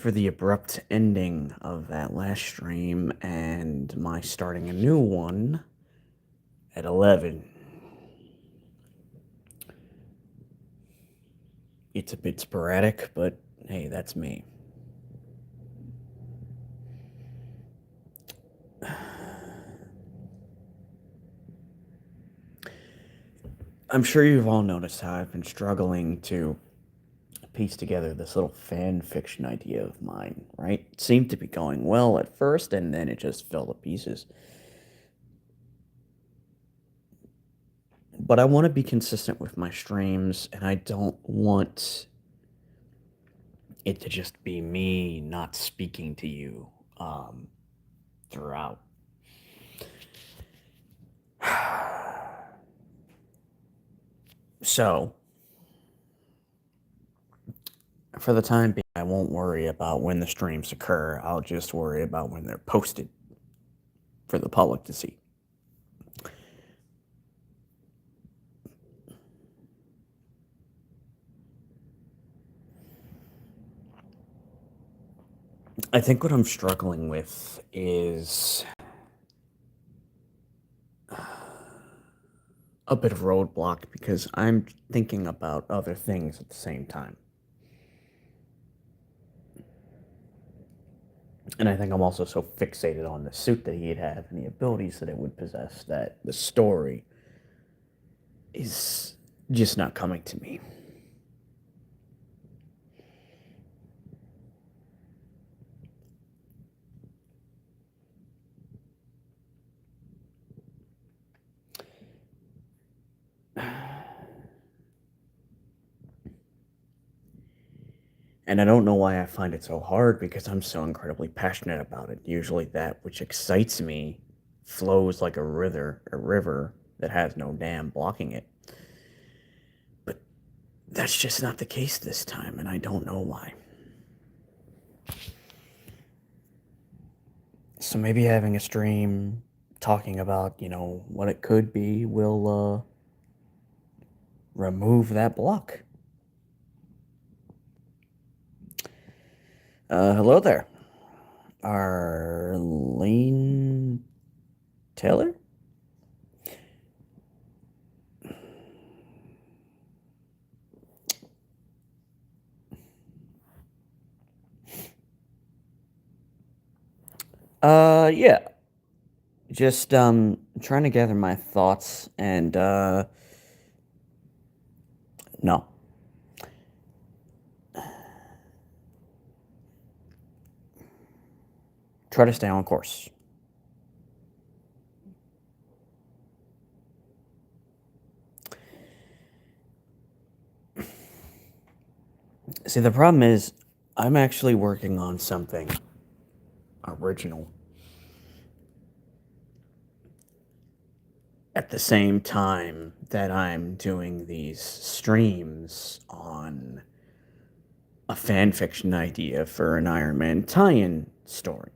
for the abrupt ending of that last stream and my starting a new one at 11. It's a bit sporadic, but hey, that's me. I'm sure you've all noticed how I've been struggling to piece together this little fan fiction idea of mine, right? It seemed to be going well at first, and then it just fell to pieces. But I want to be consistent with my streams, and I don't want it to just be me not speaking to you throughout. So, for the time being, I won't worry about when the streams occur. I'll just worry about when they're posted for the public to see. I think what I'm struggling with is a bit of roadblock because I'm thinking about other things at the same time. And I think I'm also so fixated on the suit that he'd have and the abilities that it would possess that the story is just not coming to me. And I don't know why I find it so hard because I'm so incredibly passionate about it. Usually that which excites me flows like a river that has no dam blocking it. But that's just not the case this time, and I don't know why. So maybe having a stream talking about, what it could be will remove that block. Hello there. Arlene Taylor? Yeah. Just, trying to gather my thoughts and, no. Try to stay on course. See, the problem is, I'm actually working on something original at the same time that I'm doing these streams on a fan fiction idea for an Iron Man tie-in story.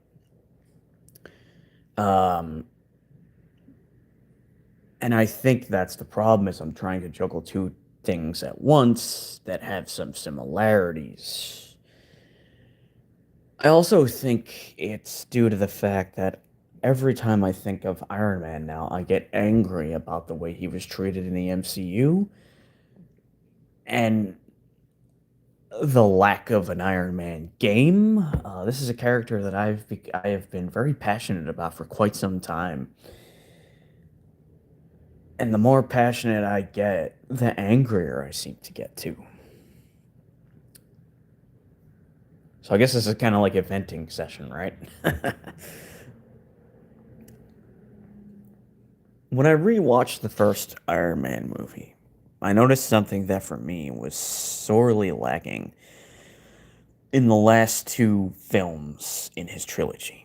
And I think that's the problem is I'm trying to juggle two things at once that have some similarities. I also think it's due to the fact that every time I think of Iron Man now, I get angry about the way he was treated in the MCU and the lack of an Iron Man game. This is a character that I have been very passionate about for quite some time. And the more passionate I get, the angrier I seem to get too. So I guess this is kind of like a venting session, right? When I rewatched the first Iron Man movie, I noticed something that for me was sorely lacking in the last two films in his trilogy.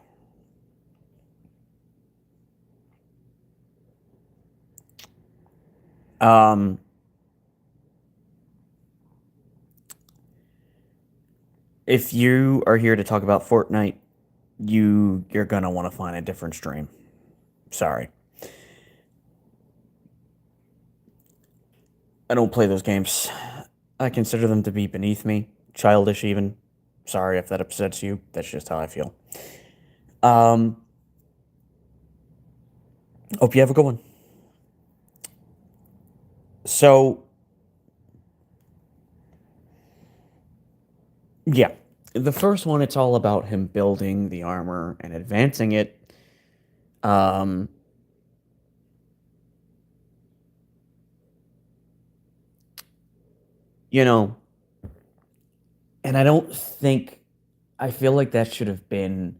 Um, if you are here to talk about Fortnite, you're gonna want to find a different stream. Sorry. I don't play those games. I consider them to be beneath me, childish even. Sorry if that upsets you. That's just how I feel. Um, Hope you have a good one. So, yeah. The first one, it's all about him building the armor and advancing it. Um, you know, and I don't think, I feel like that should have been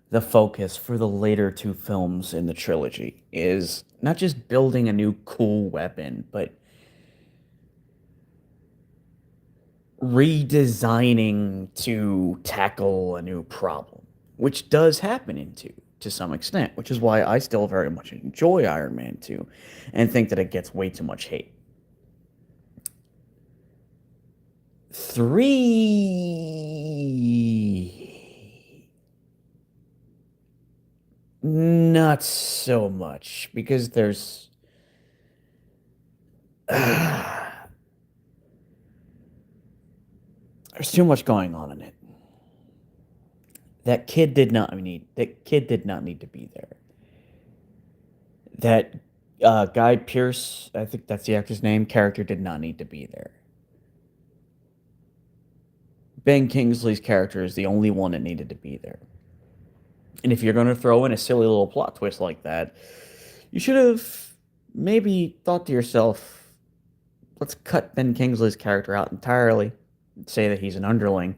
the focus for the later two films in the trilogy, is not just building a new cool weapon, but redesigning to tackle a new problem, which does happen in 2 to some extent, which is why I still very much enjoy Iron Man 2 and think that it gets way too much hate. 3, not so much, because there's too much going on in it. That kid did not need to be there. That Guy Pearce, I think that's the actor's name, character did not need to be there. Ben Kingsley's character is the only one that needed to be there. And if you're going to throw in a silly little plot twist like that, you should have maybe thought to yourself, let's cut Ben Kingsley's character out entirely, say that he's an underling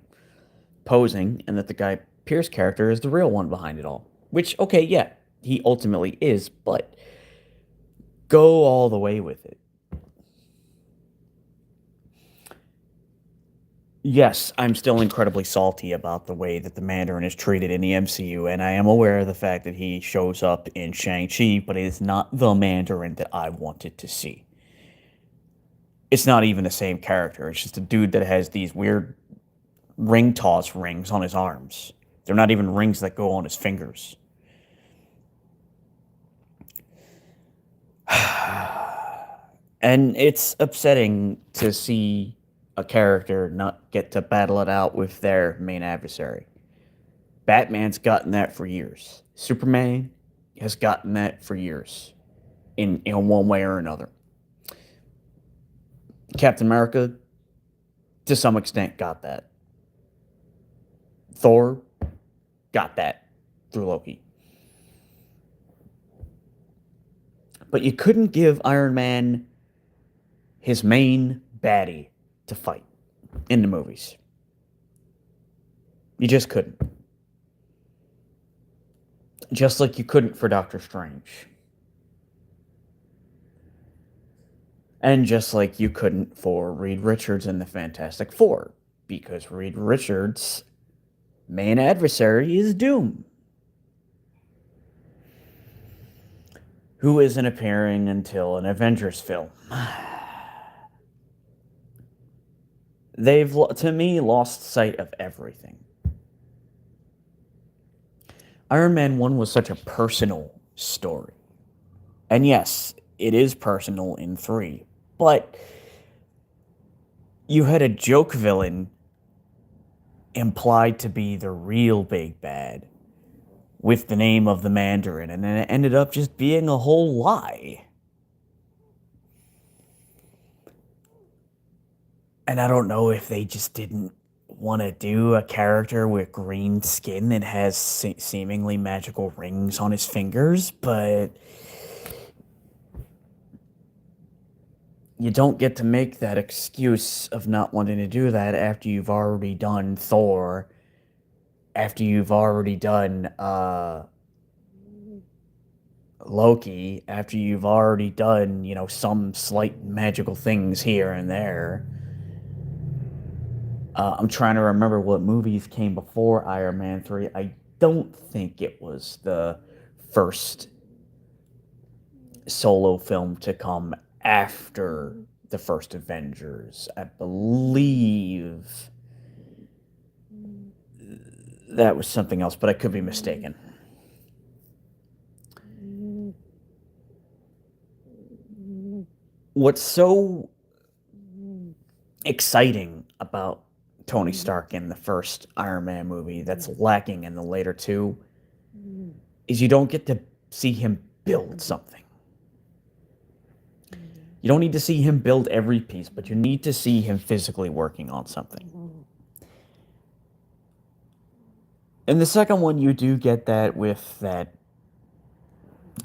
posing, and that the Guy Pearce character is the real one behind it all. Which, okay, yeah, he ultimately is, but go all the way with it. Yes, I'm still incredibly salty about the way that the Mandarin is treated in the MCU, and I am aware of the fact that he shows up in Shang-Chi, but it is not the Mandarin that I wanted to see. It's not even the same character. It's just a dude that has these weird ring toss rings on his arms. They're not even rings that go on his fingers. And it's upsetting to see a character not get to battle it out with their main adversary. Batman's gotten that for years. Superman has gotten that for years, in one way or another. Captain America, to some extent, got that. Thor got that through Loki. But you couldn't give Iron Man his main baddie to fight in the movies. You just couldn't. Just like you couldn't for Doctor Strange. And just like you couldn't for Reed Richards in the Fantastic Four, because Reed Richards' main adversary is Doom, who isn't appearing until an Avengers film. They've, to me, lost sight of everything. Iron Man 1 was such a personal story. And yes, it is personal in 3, but you had a joke villain implied to be the real big bad with the name of the Mandarin, and then it ended up just being a whole lie. And I don't know if they just didn't want to do a character with green skin that has seemingly magical rings on his fingers, but you don't get to make that excuse of not wanting to do that after you've already done Thor, after you've already done Loki, after you've already done, some slight magical things here and there. I'm trying to remember what movies came before Iron Man 3. I don't think it was the first solo film to come after the first Avengers. I believe that was something else, but I could be mistaken. What's so exciting about Tony Stark in the first Iron Man movie that's lacking in the later two is you don't get to see him build something. You don't need to see him build every piece, but you need to see him physically working on something. In the second one, you do get that with that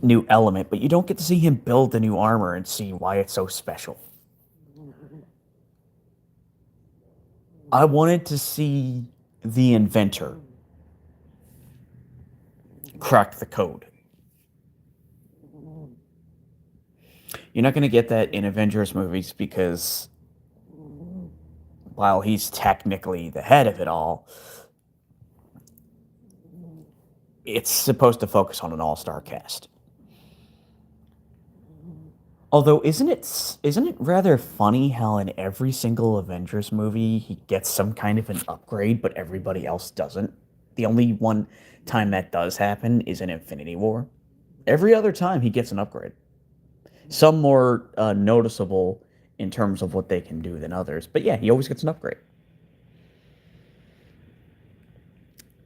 new element, but you don't get to see him build the new armor and see why it's so special. I wanted to see the inventor crack the code. You're not going to get that in Avengers movies because while he's technically the head of it all, it's supposed to focus on an all-star cast. Although, isn't it rather funny how in every single Avengers movie he gets some kind of an upgrade, but everybody else doesn't? The only one time that does happen is in Infinity War. Every other time he gets an upgrade. Some more noticeable in terms of what they can do than others, but yeah, he always gets an upgrade.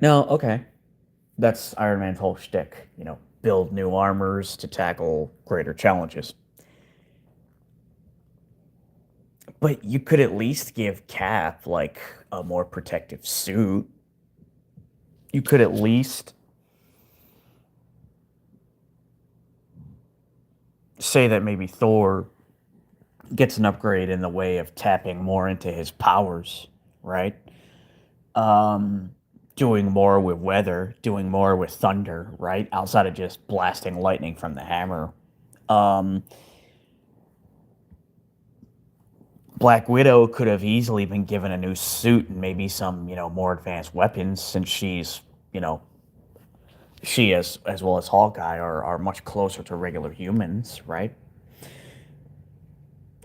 No, okay, that's Iron Man's whole shtick. Build new armors to tackle greater challenges. But you could at least give Cap like a more protective suit. You could at least say that maybe Thor gets an upgrade in the way of tapping more into his powers, right? Um, Doing more with weather, doing more with thunder, right? Outside of just blasting lightning from the hammer. Um, Black Widow could have easily been given a new suit and maybe some, more advanced weapons since you know, she as well as Hawkeye are much closer to regular humans, right?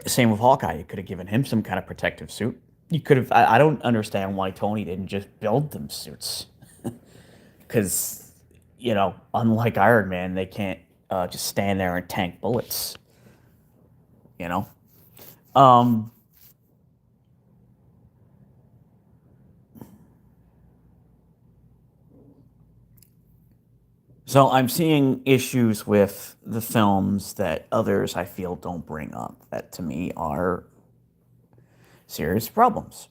Same with Hawkeye. You could have given him some kind of protective suit. You could have. I don't understand why Tony didn't just build them suits. Because, unlike Iron Man, they can't just stand there and tank bullets. You know? Um, so I'm seeing issues with the films that others I feel don't bring up that to me are serious problems.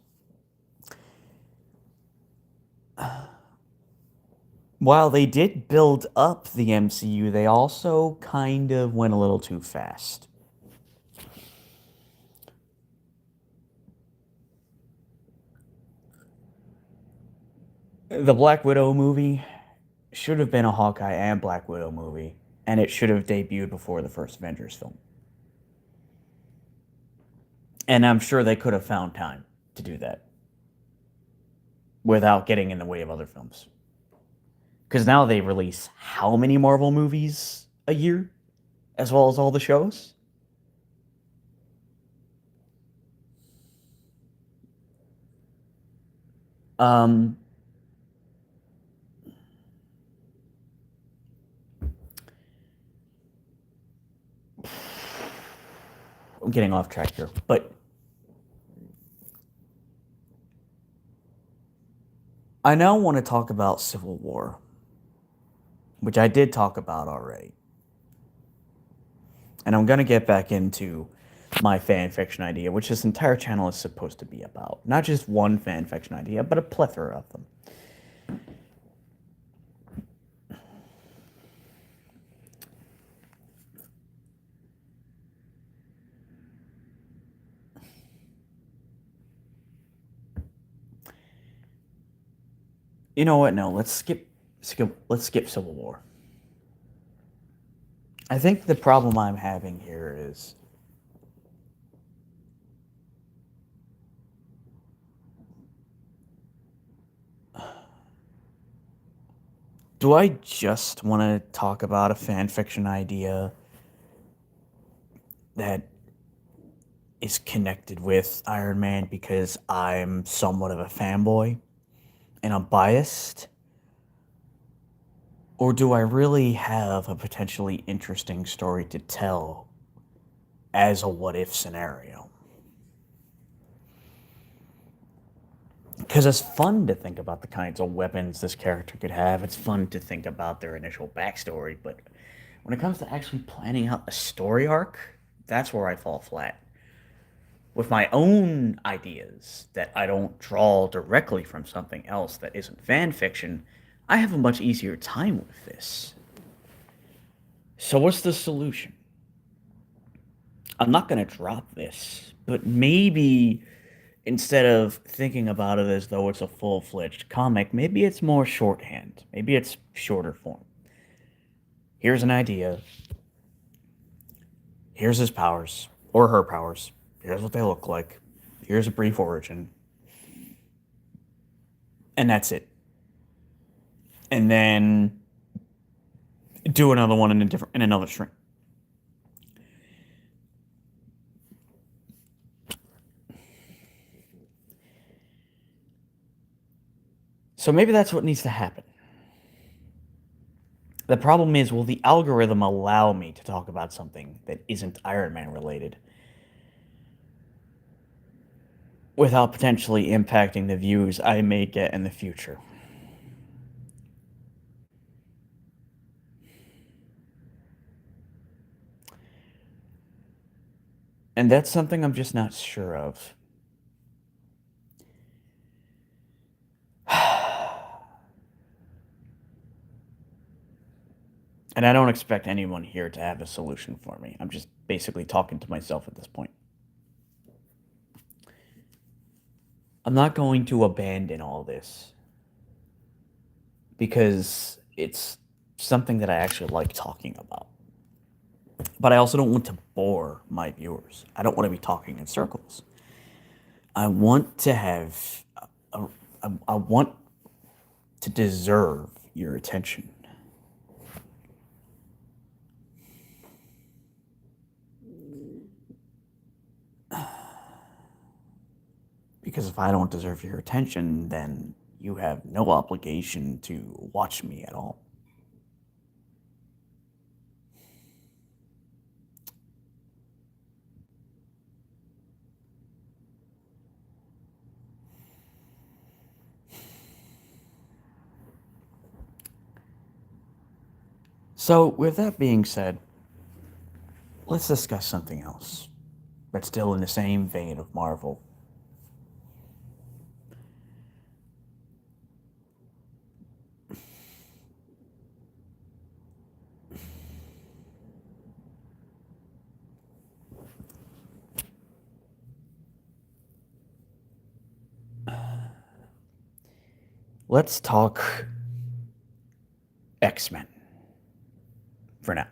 While they did build up the MCU, they also kind of went a little too fast. The Black Widow movie should have been a Hawkeye and Black Widow movie, and it should have debuted before the first Avengers film. And I'm sure they could have found time to do that without getting in the way of other films. Because now they release how many Marvel movies a year, as well as all the shows? Um, I'm getting off track here, but I now want to talk about Civil War, which I did talk about already. And I'm going to get back into my fan fiction idea, which this entire channel is supposed to be about. Not just one fan fiction idea, but a plethora of them. You know what? No, let's skip Civil War. I think the problem I'm having here is do I just want to talk about a fan fiction idea that is connected with Iron Man because I'm somewhat of a fanboy and I'm biased? Or do I really have a potentially interesting story to tell as a what if scenario? Because it's fun to think about the kinds of weapons this character could have. It's fun to think about their initial backstory, but when it comes to actually planning out a story arc, that's where I fall flat. With my own ideas that I don't draw directly from something else that isn't fan fiction, I have a much easier time with this. So, what's the solution? I'm not going to drop this, but maybe instead of thinking about it as though it's a full fledged comic, maybe it's more shorthand. Maybe it's shorter form. Here's an idea. Here's his powers, or her powers. Here's what they look like. Here's a brief origin. And that's it. And then do another one in another string. So maybe that's what needs to happen. The problem is, will the algorithm allow me to talk about something that isn't Iron Man related without potentially impacting the views I may get in the future? And that's something I'm just not sure of. And I don't expect anyone here to have a solution for me. I'm just basically talking to myself at this point. I'm not going to abandon all this because it's something that I actually like talking about. But I also don't want to bore my viewers. I don't want to be talking in circles. I want to have, I want to deserve your attention. Because if I don't deserve your attention, then you have no obligation to watch me at all. So, with that being said, let's discuss something else, but still in the same vein of Marvel. Let's talk X-Men for now.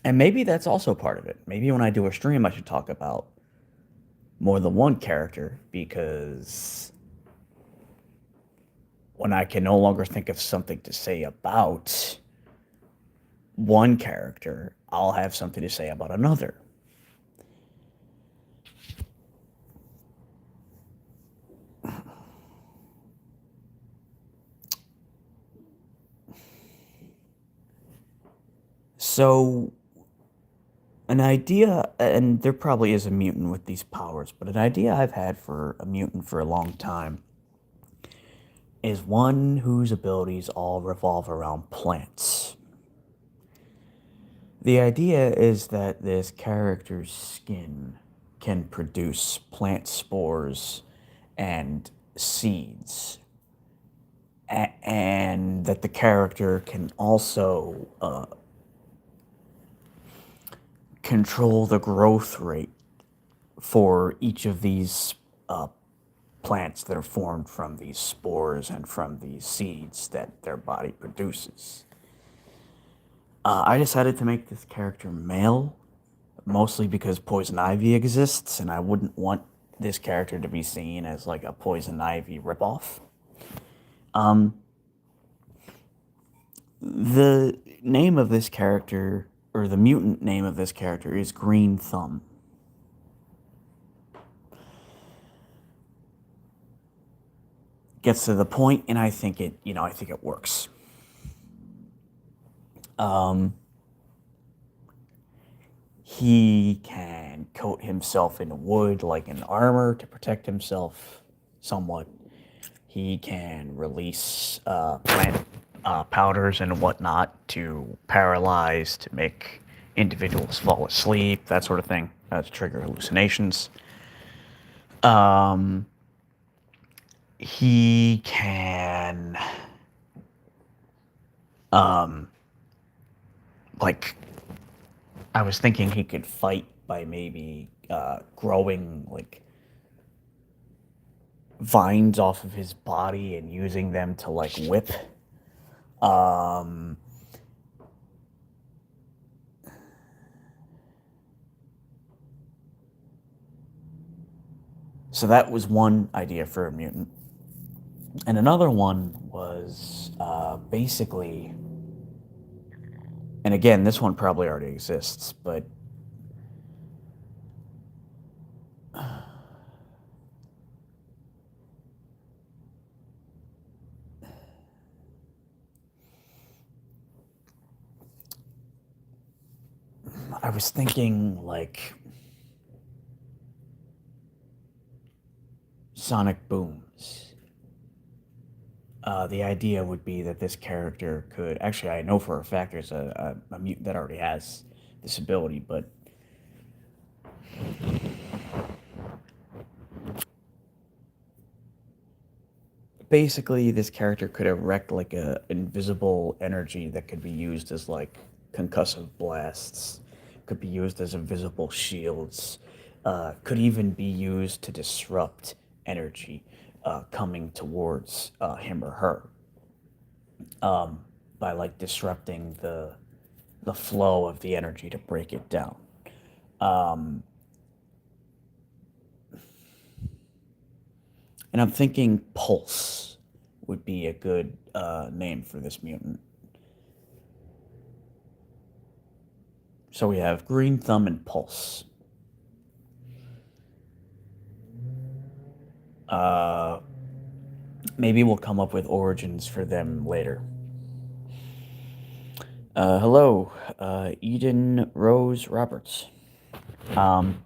And maybe that's also part of it. Maybe when I do a stream, I should talk about more than one character because when I can no longer think of something to say about one character, I'll have something to say about another. So, an idea, and there probably is a mutant with these powers, but an idea I've had for a mutant for a long time is one whose abilities all revolve around plants. The idea is that this character's skin can produce plant spores and seeds, and that the character can also control the growth rate for each of these plants that are formed from these spores and from these seeds that their body produces. I decided to make this character male, mostly because Poison Ivy exists, and I wouldn't want this character to be seen as like a Poison Ivy ripoff. The name of this character, or the mutant name of this character, is Green Thumb. Gets to the point, and I think it works. He can coat himself in wood like an armor to protect himself somewhat. He can release plant powders and whatnot to paralyze, to make individuals fall asleep, that sort of thing, to trigger hallucinations. Um, he can, um, like, I was thinking he could fight by maybe growing, like, vines off of his body and using them to, like, whip. Um, so that was one idea for a mutant. And another one was basically, and again, this one probably already exists, but I was thinking like sonic booms. The idea would be that this character could actually, I know for a fact there's a mutant that already has this ability, but basically this character could erect like a invisible energy that could be used as like concussive blasts, could be used as invisible shields, could even be used to disrupt energy coming towards him or her, by like disrupting the flow of the energy to break it down. Um, and I'm thinking Pulse would be a good name for this mutant. So we have Green Thumb and Pulse. Uh, Maybe we'll come up with origins for them later. Hello, Eden Rose Roberts. Um,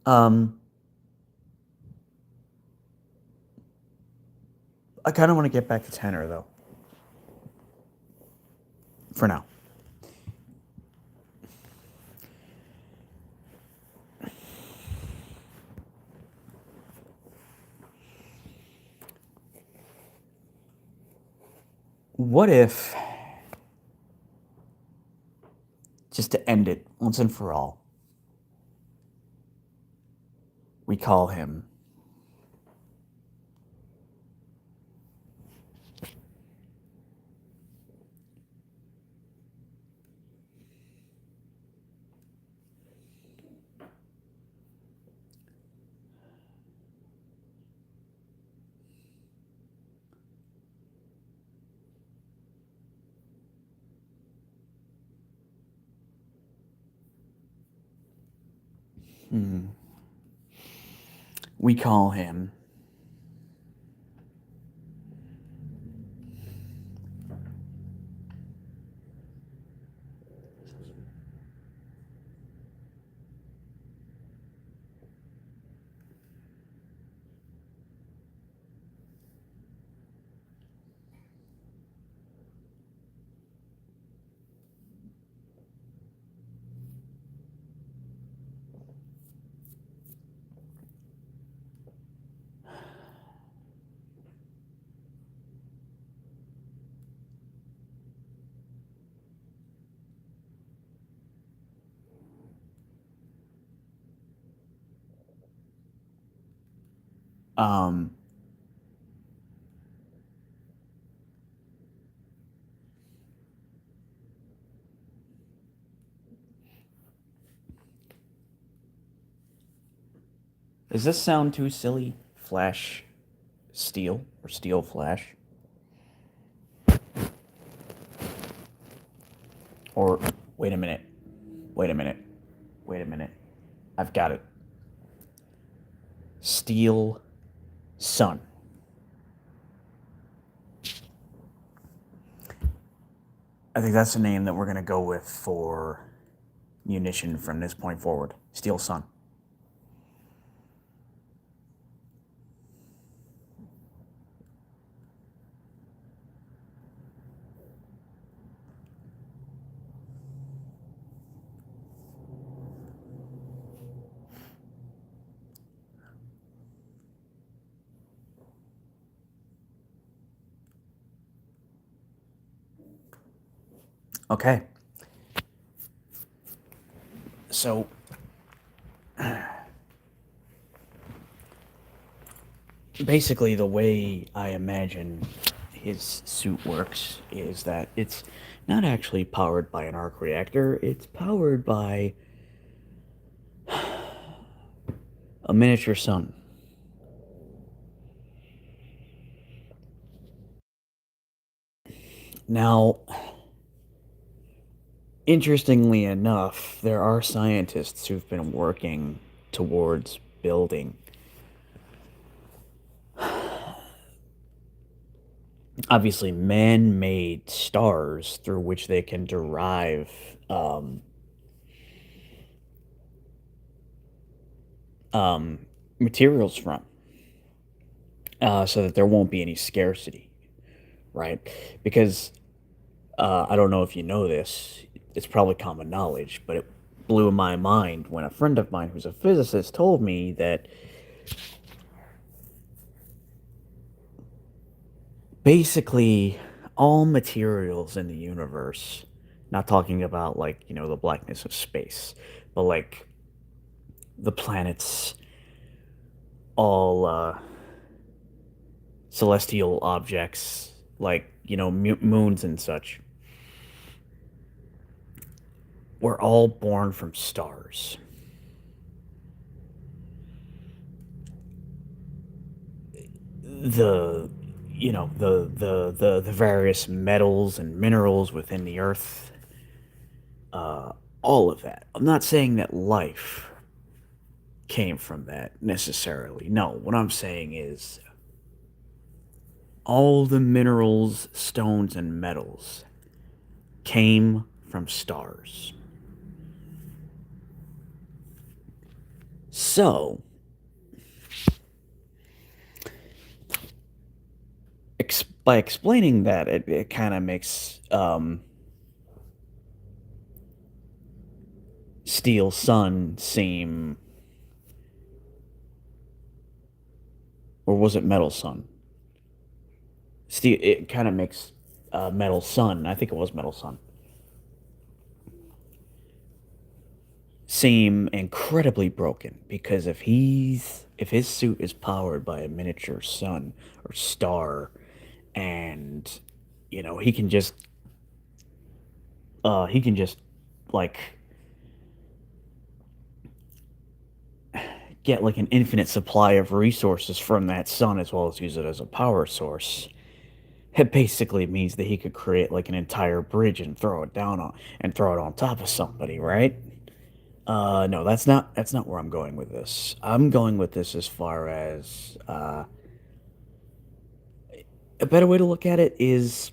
um, I kind of want to get back to Tenor though, for now. What if, just to end it once and for all, we call him we call him um, does this sound too silly? Flash Steel or Steel Flash? Or, wait a minute. Wait a minute. Wait a minute. I've got it. Steel Sun. I think that's the name that we're going to go with for munition from this point forward. Steel Sun. Okay. So, basically, the way I imagine his suit works is that it's not actually powered by an arc reactor, it's powered by a miniature sun. Now, interestingly enough, there are scientists who've been working towards building, obviously, man made stars through which they can derive um, materials from, so that there won't be any scarcity, right? Because I don't know if you know this, it's probably common knowledge, but it blew my mind when a friend of mine who's a physicist told me that basically all materials in the universe, not talking about like, the blackness of space, but like the planets, all celestial objects, like, moons and such, were all born from stars. The the various metals and minerals within the earth, all of that. I'm not saying that life came from that necessarily. No, what I'm saying is all the minerals, stones, and metals came from stars. So, by explaining that, it kind of makes Steel Sun seem, or was it Metal Sun? Steel. It kind of makes Metal Sun. I think it was Metal Sun. Seem incredibly broken because if his suit is powered by a miniature sun or star, and he can just like get like an infinite supply of resources from that sun as well as use it as a power source. It basically means that he could create like an entire bridge and throw it on top of somebody, right? No, that's not where I'm going with this. I'm going with this as far as a better way to look at it is